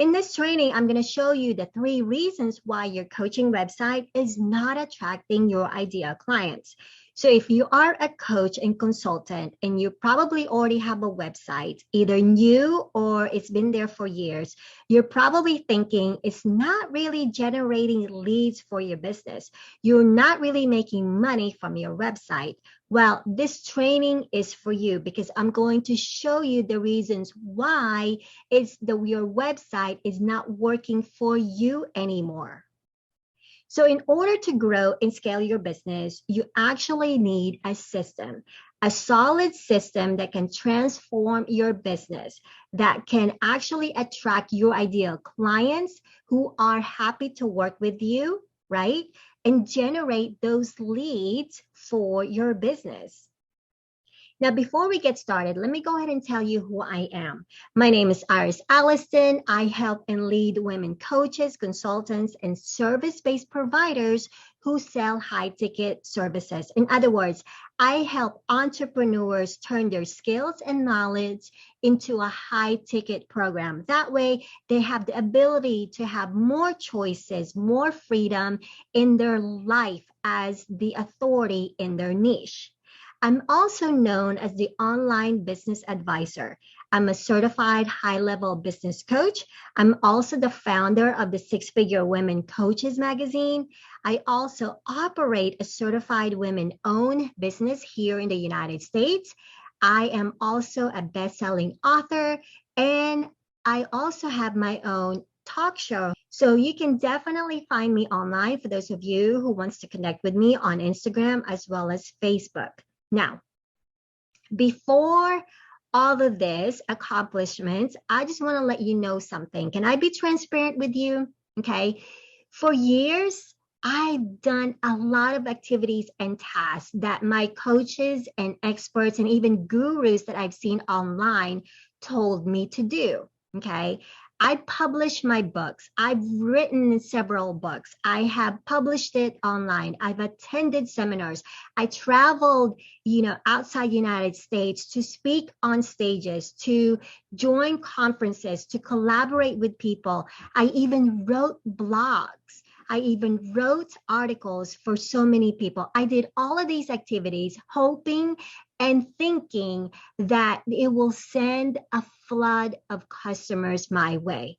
In this training, I'm going to show you the 3 reasons why your coaching website is not attracting your ideal clients. So if you are a coach and consultant and you probably already have a website, either new or it's been there for years, you're probably thinking it's not really generating leads for your business. You're not really making money from your website. Well, this training is for you because I'm going to show you the reasons why your website is not working for you anymore. So in order to grow and scale your business, you actually need a system, a solid system that can transform your business, that can actually attract your ideal clients who are happy to work with you, right? And generate those leads for your business. Now, before we get started, let me go ahead and tell you who I am. My name is Ires Alliston. I help and lead women coaches, consultants, and service-based providers who sell high-ticket services. In other words, I help entrepreneurs turn their skills and knowledge into a high-ticket program. That way, they have the ability to have more choices, more freedom in their life as the authority in their niche. I'm also known as the online business advisor. I'm a certified high-level business coach. I'm also the founder of the Six Figure Women Coaches magazine. I also operate a certified women-owned business here in the United States. I am also a best-selling author, and I also have my own talk show. So you can definitely find me online for those of you who wants to connect with me on Instagram as well as Facebook. Now, before all of this accomplishments, I just want to let you know something. Can I be transparent with you? Okay. For years, I've done a lot of activities and tasks that my coaches and experts and even gurus that I've seen online told me to do. Okay. I publish my books. I've written several books. I have published it online. I've attended seminars. I traveled, outside the United States to speak on stages, to join conferences, to collaborate with people. I even wrote blogs. I even wrote articles for so many people. I did all of these activities hoping and thinking that it will send a flood of customers my way.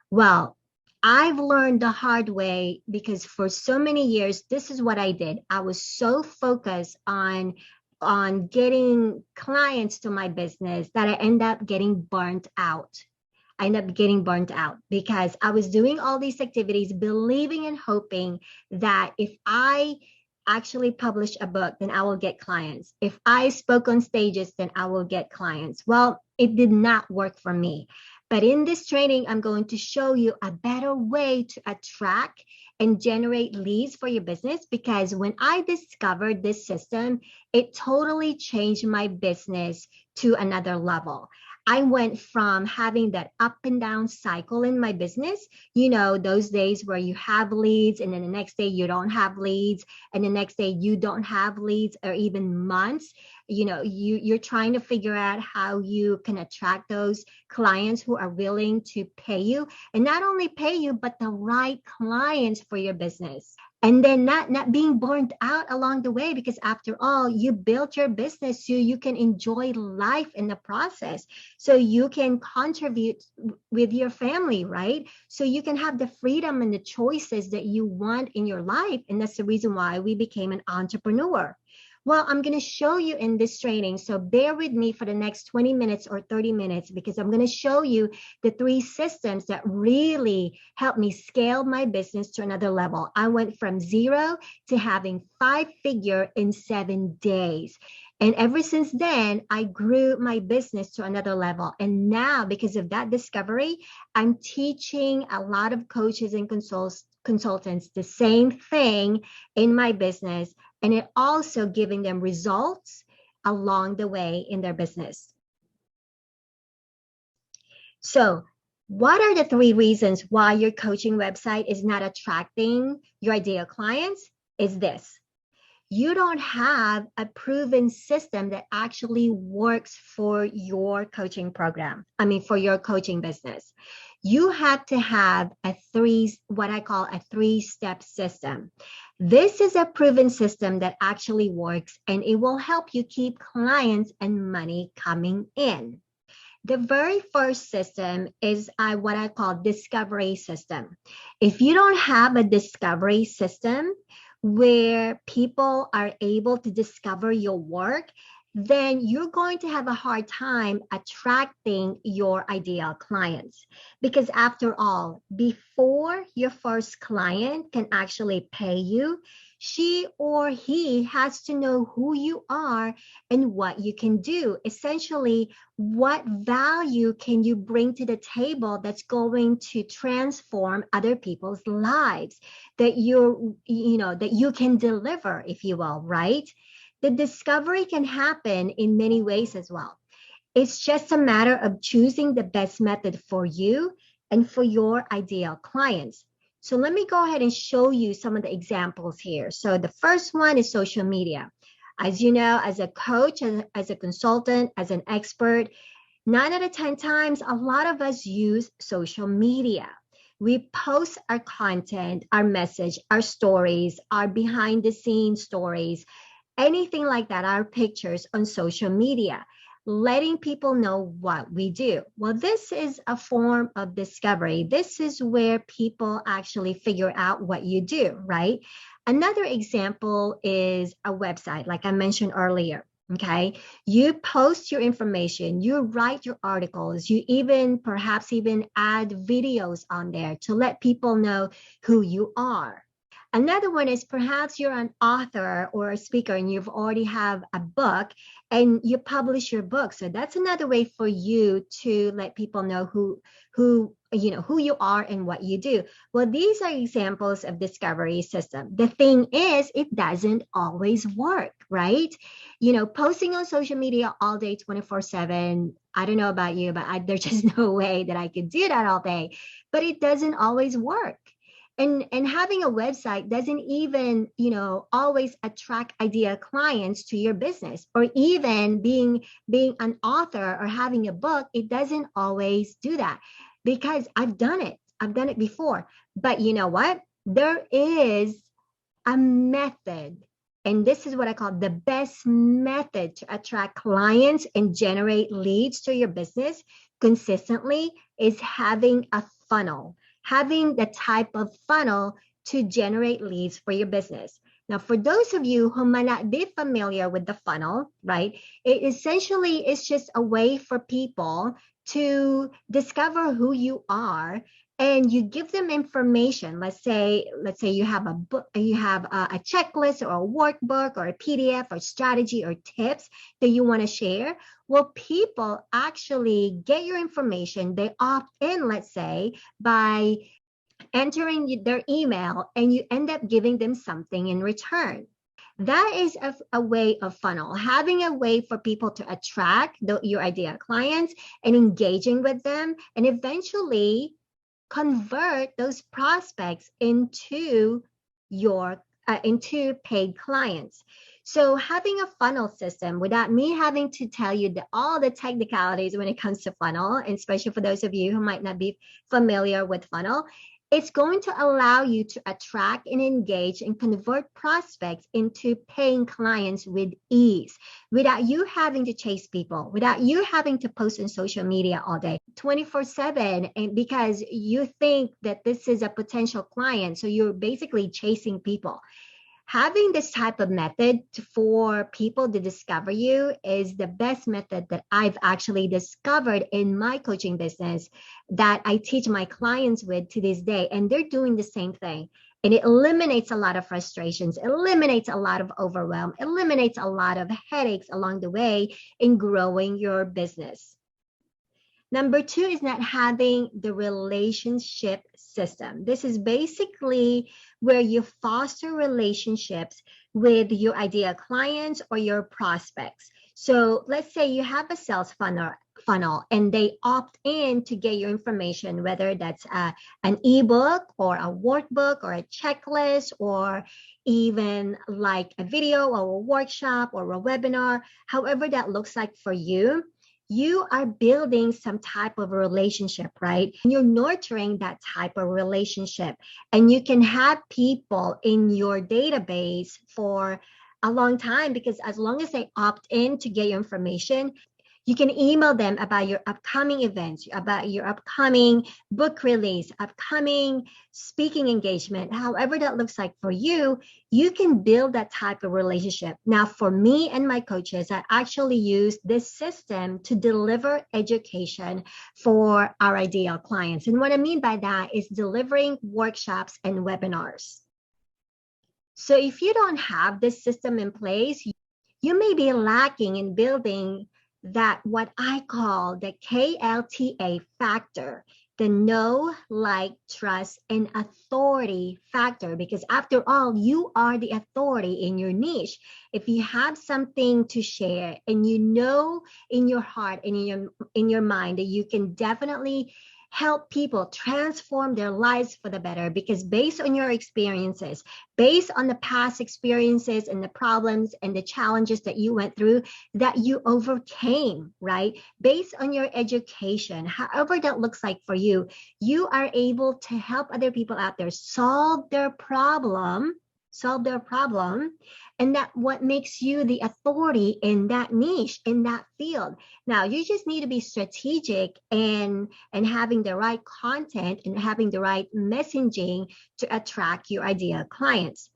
Well, I've learned the hard way because for so many years, this is what I did. I was so focused on getting clients to my business that I end up getting burnt out. I ended up getting burnt out because I was doing all these activities, believing and hoping that if I actually publish a book, then I will get clients. If I spoke on stages, then I will get clients. Well, it did not work for me. But in this training, I'm going to show you a better way to attract and generate leads for your business, because when I discovered this system, it totally changed my business to another level. I went from having that up and down cycle in my business, those days where you have leads and then the next day you don't have leads and the next day you don't have leads, or even months. You're trying to figure out how you can attract those clients who are willing to pay you, and not only pay you, but the right clients for your business. And then not being burnt out along the way, because after all, you built your business so you can enjoy life in the process, so you can contribute with your family, right? So you can have the freedom and the choices that you want in your life. And that's the reason why we became an entrepreneur. Well, I'm going to show you in this training, so bear with me for the next 20 minutes or 30 minutes, because I'm going to show you the 3 systems that really helped me scale my business to another level. I went from 0 to having 5-figure in 7 days. And ever since then, I grew my business to another level. And now, because of that discovery, I'm teaching a lot of coaches and consultants the same thing in my business, and it also giving them results along the way in their business. So what are the 3 reasons why your coaching website is not attracting your ideal clients? Is this: you don't have a proven system that actually works for your coaching program. For your coaching business. you have to have what I call a three-step system. This is a proven system that actually works, and it will help you keep clients and money coming in. The very first system is what I call discovery system. If you don't have a discovery system where people are able to discover your work, then you're going to have a hard time attracting your ideal clients. Because after all, before your first client can actually pay you, she or he has to know who you are and what you can do. Essentially, what value can you bring to the table that's going to transform other people's lives, that that you can deliver, if you will, right? The discovery can happen in many ways as well. It's just a matter of choosing the best method for you and for your ideal clients. So let me go ahead and show you some of the examples here. So the first one is social media. As you know, as a coach, as a consultant, as an expert, 9 out of 10 times, a lot of us use social media. We post our content, our message, our stories, our behind the scenes stories, anything like that, our pictures on social media, letting people know what we do. Well, this is a form of discovery. This is where people actually figure out what you do, right? Another example is a website, like I mentioned earlier. Okay, you post your information, you write your articles, you perhaps even add videos on there to let people know who you are. Another one is perhaps you're an author or a speaker and you've already have a book and you publish your book. So that's another way for you to let people know who you are and what you do. Well, these are examples of discovery system. The thing is, it doesn't always work, right? Posting on social media all day, 24/7. I don't know about you, but there's just no way that I could do that all day. But it doesn't always work. And having a website doesn't even always attract ideal clients to your business, or even being an author or having a book, it doesn't always do that, because I've done it before. But you know what, there is a method, and this is what I call the best method to attract clients and generate leads to your business consistently, is having a funnel, having the type of funnel to generate leads for your business. Now, for those of you who might not be familiar with the funnel, right, it essentially is just a way for people to discover who you are, and you give them information. Let's say you have a book, you have a checklist or a workbook or a PDF or strategy or tips that you want to share. Well, people actually get your information. They opt in, let's say, by entering their email, and you end up giving them something in return. That is a way of funnel, having a way for people to attract your ideal clients and engaging with them, and eventually convert those prospects into into paid clients. So having a funnel system, without me having to tell you all the technicalities when it comes to funnel, and especially for those of you who might not be familiar with funnel, it's going to allow you to attract and engage and convert prospects into paying clients with ease, without you having to chase people, without you having to post on social media all day, 24/7, and because you think that this is a potential client, so you're basically chasing people. Having this type of method for people to discover you is the best method that I've actually discovered in my coaching business, that I teach my clients with to this day. And they're doing the same thing. And it eliminates a lot of frustrations, eliminates a lot of overwhelm, eliminates a lot of headaches along the way in growing your business. Number 2 is not having the relationship system. This is basically where you foster relationships with your ideal clients or your prospects. So let's say you have a sales funnel and they opt in to get your information, whether that's an ebook or a workbook or a checklist, or even like a video or a workshop or a webinar, however that looks like for you. you are building some type of relationship, right? And you're nurturing that type of relationship. And you can have people in your database for a long time, because as long as they opt in to get your information, you can email them about your upcoming events, about your upcoming book release, upcoming speaking engagement, however that looks like for you. You can build that type of relationship. Now, for me and my coaches, I actually use this system to deliver education for our ideal clients. And what I mean by that is delivering workshops and webinars. So if you don't have this system in place, you may be lacking in building that what I call the KLTA factor, the know, like, trust, and authority factor, because after all, you are the authority in your niche. If you have something to share and you know in your heart and in your mind that you can definitely help people transform their lives for the better, because based on your experiences, based on the past experiences and the problems and the challenges that you went through, that you overcame, right? Based on your education, however that looks like for you, you are able to help other people out there solve their problem, and that what makes you the authority in that niche, in that field. Now, you just need to be strategic and having the right content and having the right messaging to attract your ideal clients.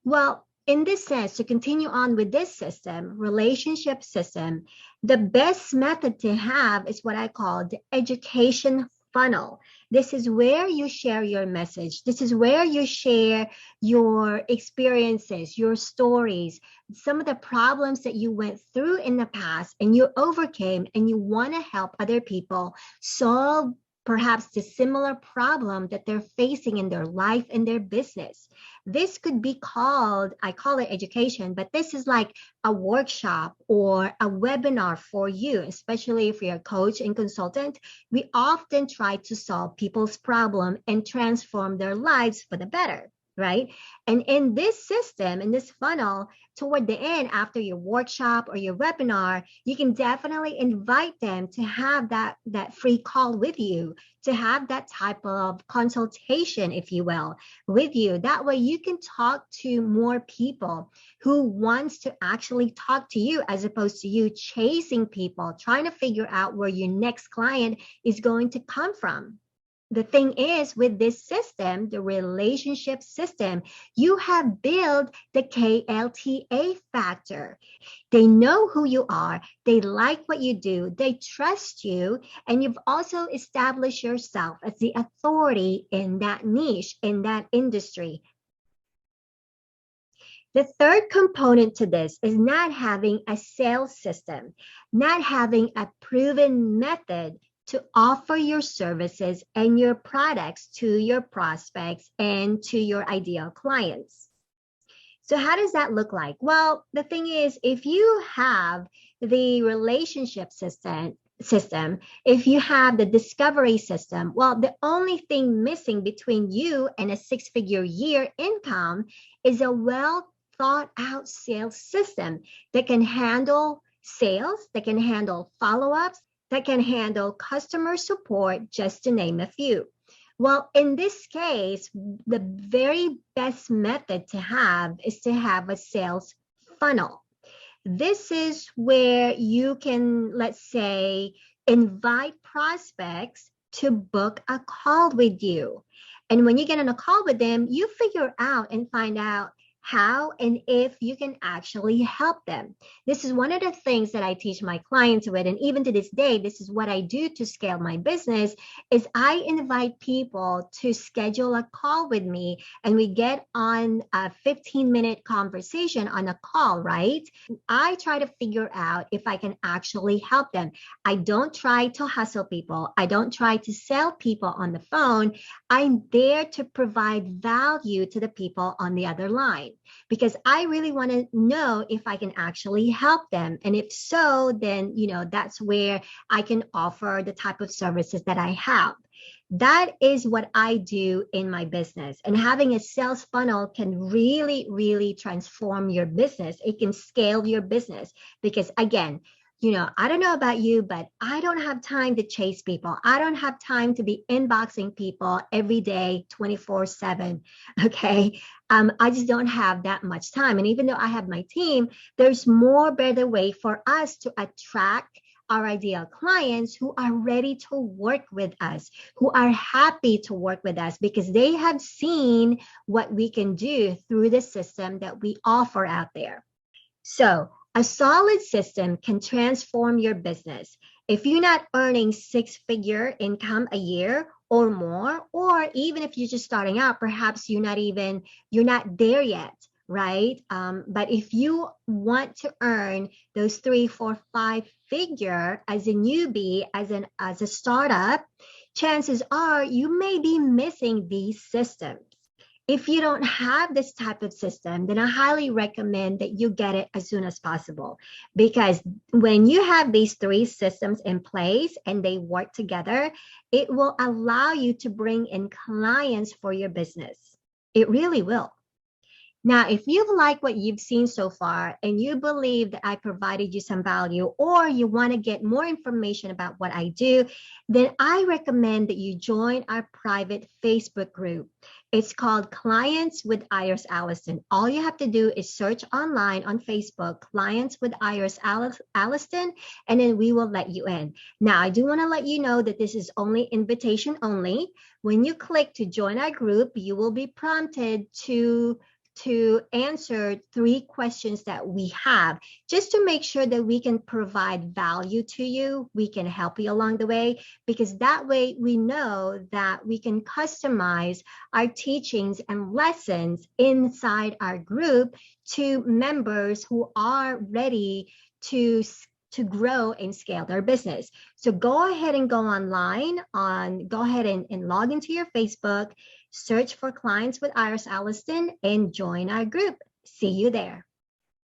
Well, in this sense, to continue on with this system, relationship system, the best method to have is what I call the education funnel. This is where you share your message. This is where you share your experiences, your stories, some of the problems that you went through in the past and you overcame, and you want to help other people solve perhaps the similar problem that they're facing in their life and their business. This could be called, I call it education, but this is like a workshop or a webinar for you, especially if you're a coach and consultant. We often try to solve people's problem and transform their lives for the better, right? And in this system, in this funnel, toward the end, after your workshop or your webinar, you can definitely invite them to have that free call with you, to have that type of consultation, if you will, with you. That way you can talk to more people who wants to actually talk to you, as opposed to you chasing people, trying to figure out where your next client is going to come from. The thing is, with this system, the relationship system, you have built the KLTA factor. They know who you are. They like what you do. They trust you. And you've also established yourself as the authority in that niche, in that industry. The third component to this is not having a sales system, not having a proven method to offer your services and your products to your prospects and to your ideal clients. So how does that look like? Well, the thing is, if you have the relationship system, if you have the discovery system, well, the only thing missing between you and a six-figure year income is a well thought out sales system that can handle sales, that can handle follow-ups, that can handle customer support, just to name a few. Well, in this case, the very best method to have is to have a sales funnel. This is where you can, let's say, invite prospects to book a call with you. And when you get on a call with them, you figure out and find out how and if you can actually help them. This is one of the things that I teach my clients with, and even to this day, this is what I do to scale my business, is I invite people to schedule a call with me, and we get on a 15-minute conversation on a call, right? I try to figure out if I can actually help them. I don't try to hustle people. I don't try to sell people on the phone. I'm there to provide value to the people on the other line, because I really want to know if I can actually help them. And if so, then, that's where I can offer the type of services that I have. That is what I do in my business. And having a sales funnel can really, really transform your business. It can scale your business because, again, I don't know about you, but I don't have time to chase people. I don't have time to be inboxing people every day, 24/7. Okay. I just don't have that much time. And even though I have my team, there's more better way for us to attract our ideal clients who are ready to work with us, who are happy to work with us because they have seen what we can do through the system that we offer out there. So, a solid system can transform your business. If you're not earning six-figure income a year or more, or even if you're just starting out, perhaps you're not there yet, right? But if you want to earn those 3, 4, 5 figure as a newbie, as a startup, chances are you may be missing these systems. If you don't have this type of system, then I highly recommend that you get it as soon as possible. Because when you have these three systems in place and they work together, it will allow you to bring in clients for your business. It really will. Now, if you've liked what you've seen so far and you believe that I provided you some value, or you want to get more information about what I do, then I recommend that you join our private Facebook group. It's called Clients with Ires Alliston. All you have to do is search online on Facebook, Clients with Ires Alliston, and then we will let you in. Now, I do want to let you know that this is only invitation only. When you click to join our group, you will be prompted to answer 3 questions that we have, just to make sure that we can provide value to you. We can help you along the way, because that way we know that we can customize our teachings and lessons inside our group to members who are ready to grow and scale their business. So go ahead and go ahead and log into your Facebook, search for Clients with Ires Alliston, and join our group. See you there.